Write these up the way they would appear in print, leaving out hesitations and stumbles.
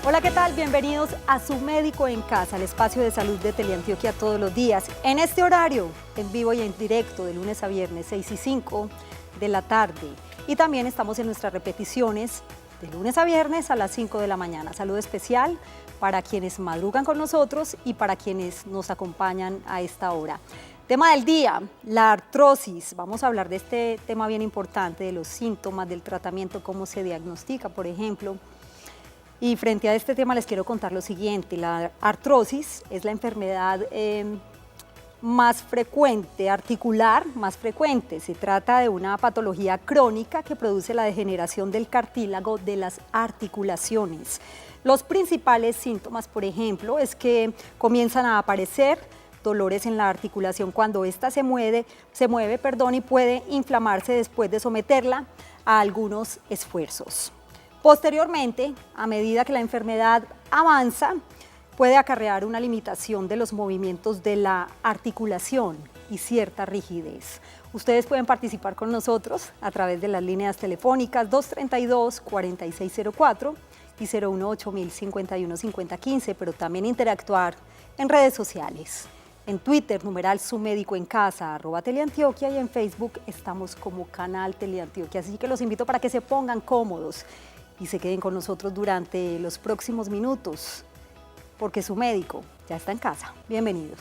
Hola, ¿qué tal? Bienvenidos a Su Médico en Casa, el espacio de salud de Teleantioquia todos los días. En este horario, en vivo y en directo, de lunes a viernes, 6 y 5 de la tarde. Y también estamos en nuestras repeticiones de lunes a viernes a las 5 de la mañana. Saludo especial para quienes madrugan con nosotros y para quienes nos acompañan a esta hora. Tema del día, la artrosis. Vamos a hablar de este tema bien importante, de los síntomas, del tratamiento, cómo se diagnostica, por ejemplo. Y frente a este tema les quiero contar lo siguiente: la artrosis es la enfermedad más frecuente, articular más frecuente. Se trata de una patología crónica que produce la degeneración del cartílago de las articulaciones. Los principales síntomas, por ejemplo, es que comienzan a aparecer dolores en la articulación cuando ésta se mueve, y puede inflamarse después de someterla a algunos esfuerzos. Posteriormente, a medida que la enfermedad avanza, puede acarrear una limitación de los movimientos de la articulación y cierta rigidez. Ustedes pueden participar con nosotros a través de las líneas telefónicas 232-4604 y 018-051-5015, pero también interactuar en redes sociales. En Twitter, numeral Su Médico en Casa, @Teleantioquia, y en Facebook estamos como Canal Teleantioquia. Así que los invito para que se pongan cómodos y se queden con nosotros durante los próximos minutos, porque su médico ya está en casa. Bienvenidos.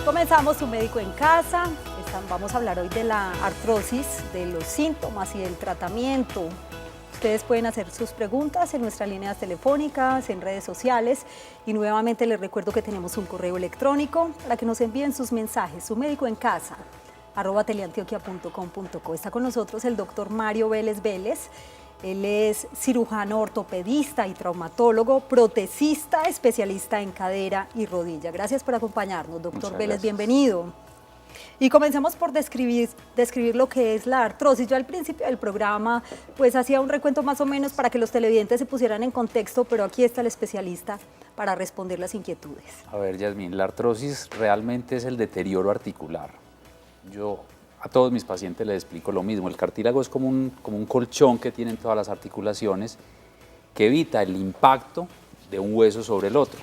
Comenzamos Su Médico en Casa. Vamos a hablar hoy de la artrosis, de los síntomas y del tratamiento. Ustedes pueden hacer sus preguntas en nuestras líneas telefónicas, en redes sociales, y nuevamente les recuerdo que tenemos un correo electrónico para que nos envíen sus mensajes, sumedicoencasa @teleantioquia.com.co. Está con nosotros el doctor Mario Vélez Vélez. Él es cirujano ortopedista y traumatólogo, protesista, especialista en cadera y rodilla. Gracias por acompañarnos, doctor Vélez, bienvenido. Y comencemos por describir lo que es la artrosis. Yo al principio del programa pues hacía un recuento más o menos para que los televidentes se pusieran en contexto, pero aquí está el especialista para responder las inquietudes. A ver, Yasmín, la artrosis realmente es el deterioro articular. Yo a todos mis pacientes les explico lo mismo. El cartílago es como un colchón que tienen todas las articulaciones que evita el impacto de un hueso sobre el otro.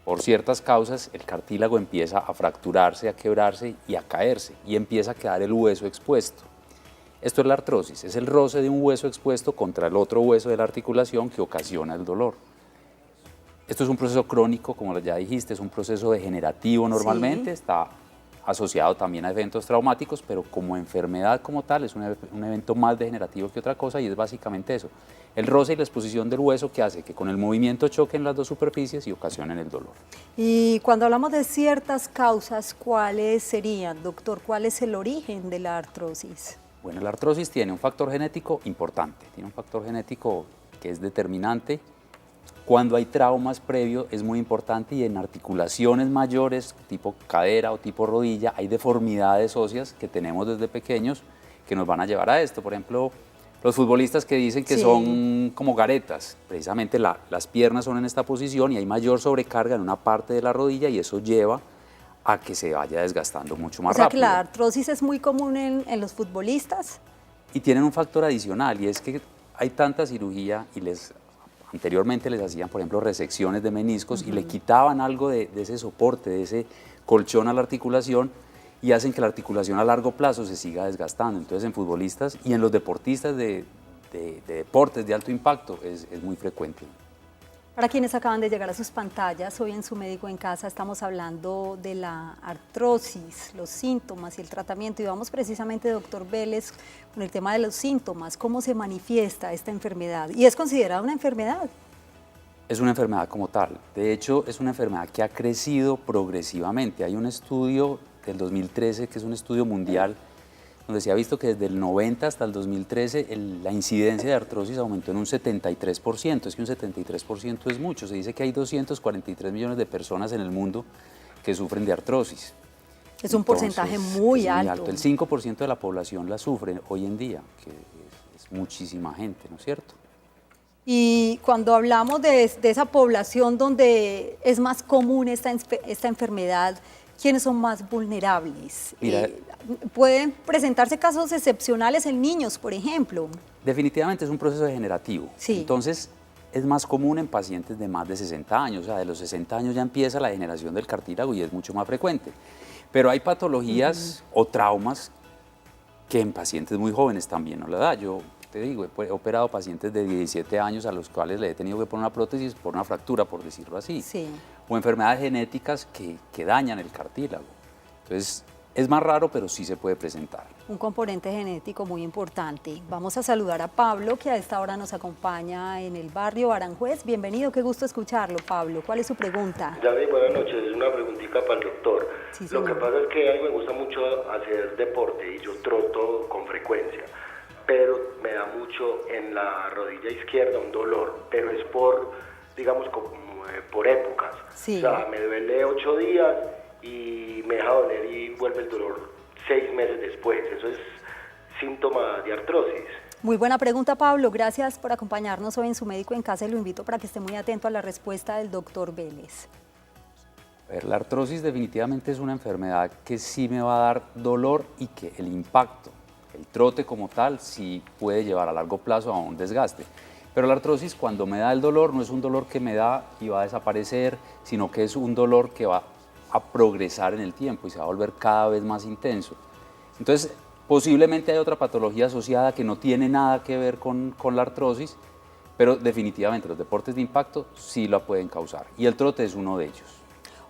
Por ciertas causas, el cartílago empieza a fracturarse, a quebrarse y a caerse, y empieza a quedar el hueso expuesto. Esto es la artrosis, es el roce de un hueso expuesto contra el otro hueso de la articulación que ocasiona el dolor. Esto es un proceso crónico, como ya dijiste, es un proceso degenerativo normalmente, sí. Está asociado también a eventos traumáticos, pero como enfermedad como tal es un evento más degenerativo que otra cosa, y es básicamente eso: el roce y la exposición del hueso que hace que con el movimiento choquen las dos superficies y ocasionen el dolor. Y cuando hablamos de ciertas causas, ¿cuáles serían, doctor? ¿Cuál es el origen de la artrosis? Bueno, la artrosis tiene un factor genético importante, tiene un factor genético que es determinante. Cuando hay traumas previos es muy importante, y en articulaciones mayores, tipo cadera o tipo rodilla, hay deformidades óseas que tenemos desde pequeños que nos van a llevar a esto. Por ejemplo, los futbolistas que dicen que son como garetas, precisamente las piernas son en esta posición y hay mayor sobrecarga en una parte de la rodilla, y eso lleva a que se vaya desgastando mucho más rápido. O sea que la artrosis es muy común en los futbolistas. Y tienen un factor adicional, y es que hay tanta cirugía, y anteriormente les hacían, por ejemplo, resecciones de meniscos y le quitaban algo de ese soporte, de ese colchón a la articulación, y hacen que la articulación a largo plazo se siga desgastando. Entonces, en futbolistas y en los deportistas de deportes de alto impacto es muy frecuente. Para quienes acaban de llegar a sus pantallas, hoy en Su Médico en Casa estamos hablando de la artrosis, los síntomas y el tratamiento, y vamos precisamente, doctor Vélez, con el tema de los síntomas. ¿Cómo se manifiesta esta enfermedad? ¿Y es considerada una enfermedad? Es una enfermedad como tal. De hecho, es una enfermedad que ha crecido progresivamente. Hay un estudio del 2013, que es un estudio mundial, donde se ha visto que desde el 90 hasta el 2013 la incidencia de artrosis aumentó en un 73%. Es que un 73% es mucho. Se dice que hay 243 millones de personas en el mundo que sufren de artrosis. Es un porcentaje muy alto. El 5% de la población la sufre hoy en día, que es muchísima gente, ¿no es cierto? Y cuando hablamos de esa población donde es más común esta enfermedad, ¿quiénes son más vulnerables? Mira, ¿Pueden presentarse casos excepcionales en niños, por ejemplo? definitivamente es un proceso degenerativo. Sí. Entonces, es más común en pacientes de más de 60 años. O sea, de los 60 años ya empieza la degeneración del cartílago y es mucho más frecuente. Pero hay patologías o traumas que en pacientes muy jóvenes también no la da. Yo te digo, he operado pacientes de 17 años a los cuales le he tenido que poner una prótesis por una fractura, por decirlo así. Sí. O enfermedades genéticas que dañan el cartílago. Entonces, es más raro, pero sí se puede presentar. Un componente genético muy importante. Vamos a saludar a Pablo, que a esta hora nos acompaña en el barrio Aranjuez. Bienvenido, qué gusto escucharlo, Pablo. ¿Cuál es su pregunta? David, buenas noches. Es una preguntita para el doctor. Sí, Lo que pasa es que a mí me gusta mucho hacer deporte y yo troto con frecuencia, pero me da mucho en la rodilla izquierda un dolor, pero es por, digamos, por épocas. Sí. O sea, me duele 8 días y me deja doler y vuelve el dolor 6 meses después. Eso es síntoma de artrosis. Muy buena pregunta, Pablo. Gracias por acompañarnos hoy en Su Médico en Casa y lo invito para que esté muy atento a la respuesta del doctor Vélez. A ver, la artrosis definitivamente es una enfermedad que sí me va a dar dolor y que el impacto, el trote como tal, sí puede llevar a largo plazo a un desgaste. Pero la artrosis, cuando me da el dolor, no es un dolor que me da y va a desaparecer, sino que es un dolor que va a progresar en el tiempo y se va a volver cada vez más intenso. Entonces, posiblemente hay otra patología asociada que no tiene nada que ver con la artrosis, pero definitivamente los deportes de impacto sí la pueden causar y el trote es uno de ellos.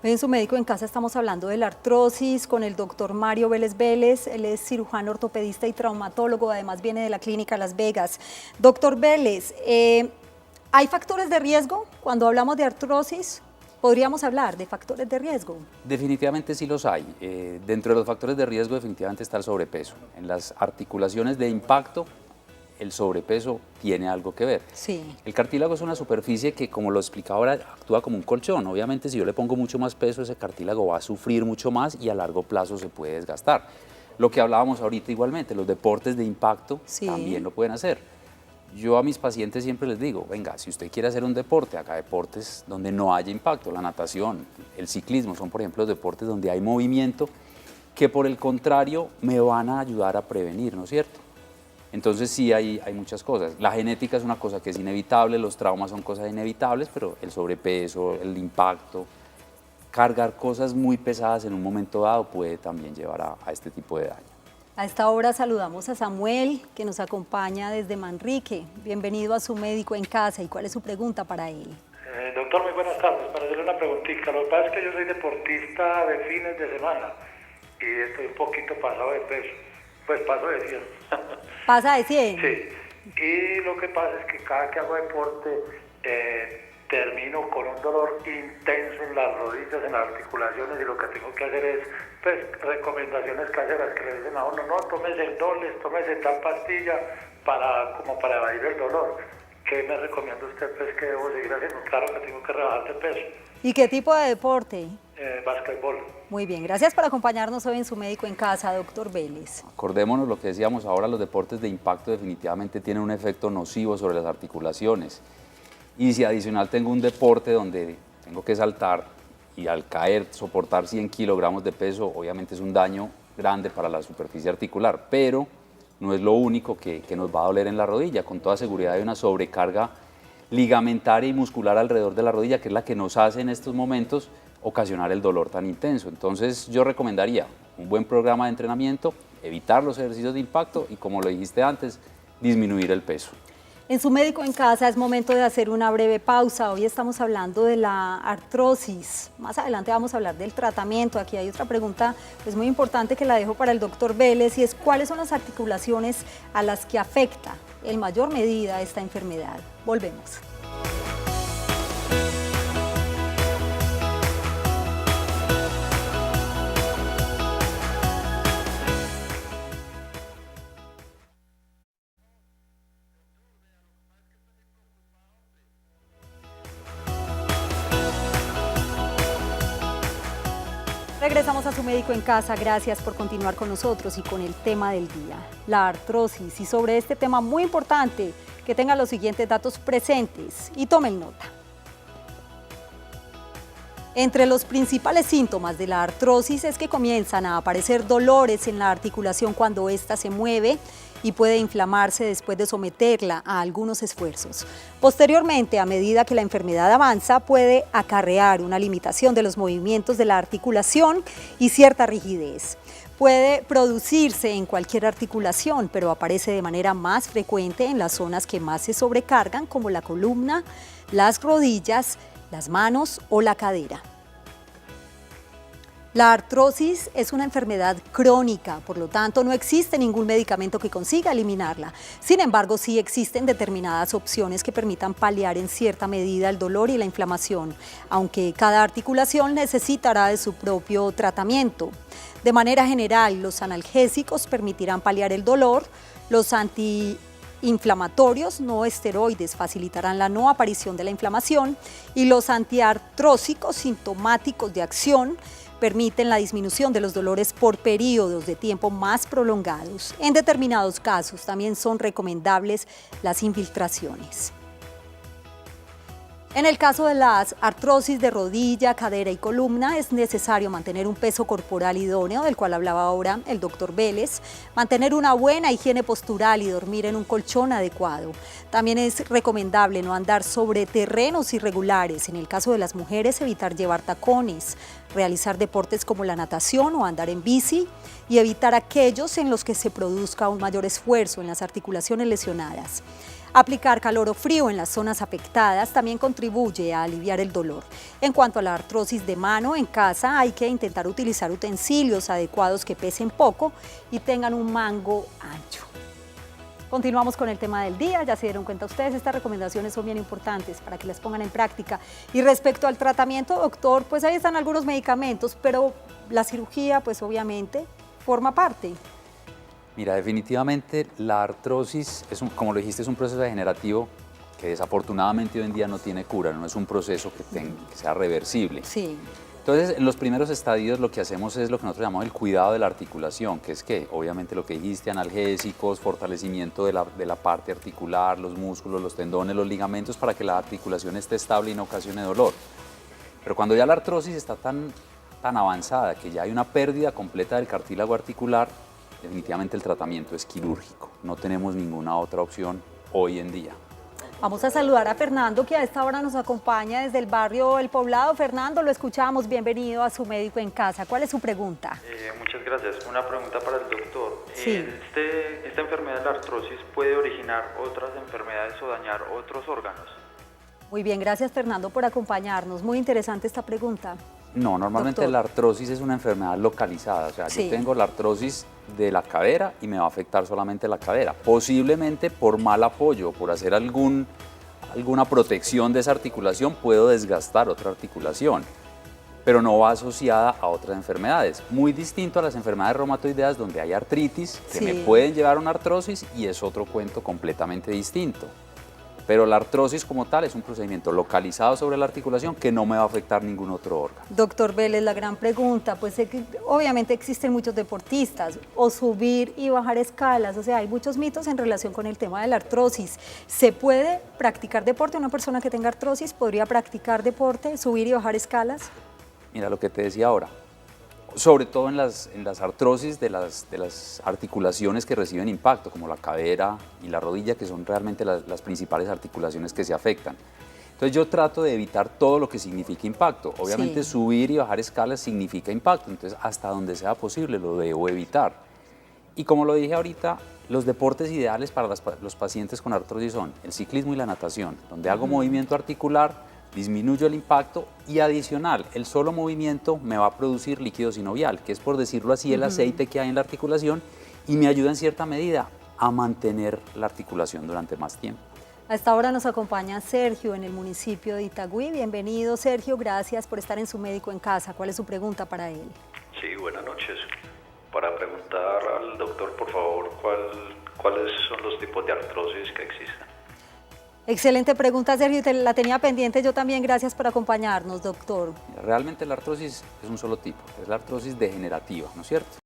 Hoy en Su Médico en Casa estamos hablando de la artrosis con el doctor Mario Vélez Vélez. Él es cirujano ortopedista y traumatólogo, además viene de la clínica Las Vegas. Doctor Vélez, ¿hay factores de riesgo cuando hablamos de artrosis? ¿Podríamos hablar de factores de riesgo? Definitivamente sí los hay. Dentro de los factores de riesgo definitivamente está el sobrepeso. En las articulaciones de impacto, el sobrepeso tiene algo que ver. Sí. El cartílago es una superficie que, como lo explicaba ahora, actúa como un colchón. Obviamente, si yo le pongo mucho más peso, ese cartílago va a sufrir mucho más y a largo plazo se puede desgastar. Lo que hablábamos ahorita igualmente, los deportes de impacto también lo pueden hacer. Yo a mis pacientes siempre les digo, venga, si usted quiere hacer un deporte, haga deportes donde no haya impacto. La natación, el ciclismo son, por ejemplo, los deportes donde hay movimiento que, por el contrario, me van a ayudar a prevenir, ¿no es cierto? Entonces sí hay muchas cosas. La genética es una cosa que es inevitable, los traumas son cosas inevitables, pero el sobrepeso, el impacto, cargar cosas muy pesadas en un momento dado puede también llevar a este tipo de daño. A esta hora saludamos a Samuel, que nos acompaña desde Manrique. Bienvenido a Su Médico en Casa. ¿Y cuál es su pregunta para él? Doctor, muy buenas tardes. Para hacerle una preguntita. Lo que pasa es que yo soy deportista de fines de semana y estoy un poquito pasado de peso. Pues paso de 100. ¿Pasa de 100? Sí. Y lo que pasa es que cada que hago deporte termino con un dolor intenso en las rodillas, en las articulaciones, y lo que tengo que hacer es pues recomendaciones caseras que le dicen a uno, no, tómese el Doles, tómese tal pastilla como para evadir el dolor. ¿Qué me recomienda usted pues que debo seguir haciendo? Claro que tengo que rebajar de peso. ¿Y qué tipo de deporte? Básquetbol. Muy bien, gracias por acompañarnos hoy en Su Médico en Casa, doctor Vélez. Acordémonos lo que decíamos ahora, los deportes de impacto definitivamente tienen un efecto nocivo sobre las articulaciones. Y si adicional tengo un deporte donde tengo que saltar y al caer soportar 100 kilogramos de peso, obviamente es un daño grande para la superficie articular, pero no es lo único que nos va a doler en la rodilla. Con toda seguridad hay una sobrecarga ligamentaria y muscular alrededor de la rodilla, que es la que nos hace en estos momentos ocasionar el dolor tan intenso. Entonces yo recomendaría un buen programa de entrenamiento, evitar los ejercicios de impacto y, como lo dijiste antes, disminuir el peso. En Su Médico en Casa es momento de hacer una breve pausa. Hoy estamos hablando de la artrosis. Más adelante vamos a hablar del tratamiento. Aquí hay otra pregunta pues muy importante que la dejo para el doctor Vélez, y es ¿cuáles son las articulaciones a las que afecta en mayor medida esta enfermedad? Volvemos. Regresamos a Su Médico en Casa. Gracias por continuar con nosotros y con el tema del día, la artrosis. Y sobre este tema muy importante, que tengan los siguientes datos presentes y tomen nota. Entre los principales síntomas de la artrosis es que comienzan a aparecer dolores en la articulación cuando ésta se mueve y puede inflamarse después de someterla a algunos esfuerzos. Posteriormente, a medida que la enfermedad avanza, puede acarrear una limitación de los movimientos de la articulación y cierta rigidez. Puede producirse en cualquier articulación, pero aparece de manera más frecuente en las zonas que más se sobrecargan, como la columna, las rodillas, las manos o la cadera. La artrosis es una enfermedad crónica, por lo tanto no existe ningún medicamento que consiga eliminarla. Sin embargo, sí existen determinadas opciones que permitan paliar en cierta medida el dolor y la inflamación, aunque cada articulación necesitará de su propio tratamiento. De manera general, los analgésicos permitirán paliar el dolor, los antiinflamatorios no esteroides facilitarán la no aparición de la inflamación y los antiartrósicos sintomáticos de acción permiten la disminución de los dolores por periodos de tiempo más prolongados. En determinados casos también son recomendables las infiltraciones. En el caso de las artrosis de rodilla, cadera y columna, es necesario mantener un peso corporal idóneo, del cual hablaba ahora el doctor Vélez, mantener una buena higiene postural y dormir en un colchón adecuado. También es recomendable no andar sobre terrenos irregulares. En el caso de las mujeres, evitar llevar tacones, realizar deportes como la natación o andar en bici y evitar aquellos en los que se produzca un mayor esfuerzo en las articulaciones lesionadas. Aplicar calor o frío en las zonas afectadas también contribuye a aliviar el dolor. En cuanto a la artrosis de mano, en casa hay que intentar utilizar utensilios adecuados que pesen poco y tengan un mango ancho. Continuamos con el tema del día. Ya se dieron cuenta ustedes, estas recomendaciones son bien importantes para que las pongan en práctica. Y respecto al tratamiento, doctor, pues ahí están algunos medicamentos, pero la cirugía, pues obviamente, forma parte. Mira, definitivamente la artrosis, como lo dijiste, es un proceso degenerativo que desafortunadamente hoy en día no tiene cura, no es un proceso que sea reversible. Sí. Entonces, en los primeros estadios lo que hacemos es lo que nosotros llamamos el cuidado de la articulación, que es que, obviamente lo que dijiste, analgésicos, fortalecimiento de la parte articular, los músculos, los tendones, los ligamentos, para que la articulación esté estable y no ocasione dolor. Pero cuando ya la artrosis está tan avanzada que ya hay una pérdida completa del cartílago articular, definitivamente el tratamiento es quirúrgico. No tenemos ninguna otra opción hoy en día. Vamos a saludar a Fernando, que a esta hora nos acompaña desde el barrio El Poblado. Fernando, lo escuchamos. Bienvenido a Su Médico en Casa. ¿Cuál es su pregunta? Muchas gracias. Una pregunta para el doctor. Sí. ¿Esta enfermedad de la artrosis puede originar otras enfermedades o dañar otros órganos? Muy bien, gracias Fernando por acompañarnos. Muy interesante esta pregunta. No, normalmente Doctor. la artrosis es una enfermedad localizada, o sea, Sí. yo tengo la artrosis de la cadera y me va a afectar solamente la cadera, posiblemente por mal apoyo, por hacer alguna protección de esa articulación, puedo desgastar otra articulación, pero no va asociada a otras enfermedades. Muy distinto a las enfermedades reumatoideas donde hay artritis que Sí. me pueden llevar a una artrosis y es otro cuento completamente distinto. Pero la artrosis como tal es un procedimiento localizado sobre la articulación que no me va a afectar ningún otro órgano. Doctor Vélez, la gran pregunta, pues obviamente existen muchos deportistas, o subir y bajar escalas, o sea, hay muchos mitos en relación con el tema de la artrosis. ¿Se puede practicar deporte? ¿Una persona que tenga artrosis podría practicar deporte, subir y bajar escalas? Mira lo que te decía ahora, sobre todo en las artrosis de las articulaciones que reciben impacto, como la cadera y la rodilla, que son realmente las principales articulaciones que se afectan. Entonces yo trato de evitar todo lo que signifique impacto. Obviamente Sí. subir y bajar escalas significa impacto, entonces hasta donde sea posible lo debo evitar. Y como lo dije ahorita, los deportes ideales para los pacientes con artrosis son el ciclismo y la natación, donde hago movimiento articular, disminuyo el impacto y adicional, el solo movimiento me va a producir líquido sinovial, que es, por decirlo así, el aceite que hay en la articulación y me ayuda en cierta medida a mantener la articulación durante más tiempo. A esta hora nos acompaña Sergio en el municipio de Itagüí. Bienvenido, Sergio, gracias por estar en Su Médico en Casa. ¿Cuál es su pregunta para él? Sí, buenas noches. Para preguntar al doctor, por favor, ¿cuáles son los tipos de artrosis que existen? Excelente pregunta, Sergio, la tenía pendiente yo también. Gracias por acompañarnos, doctor. Realmente la artrosis es un solo tipo, es la artrosis degenerativa, ¿no es cierto?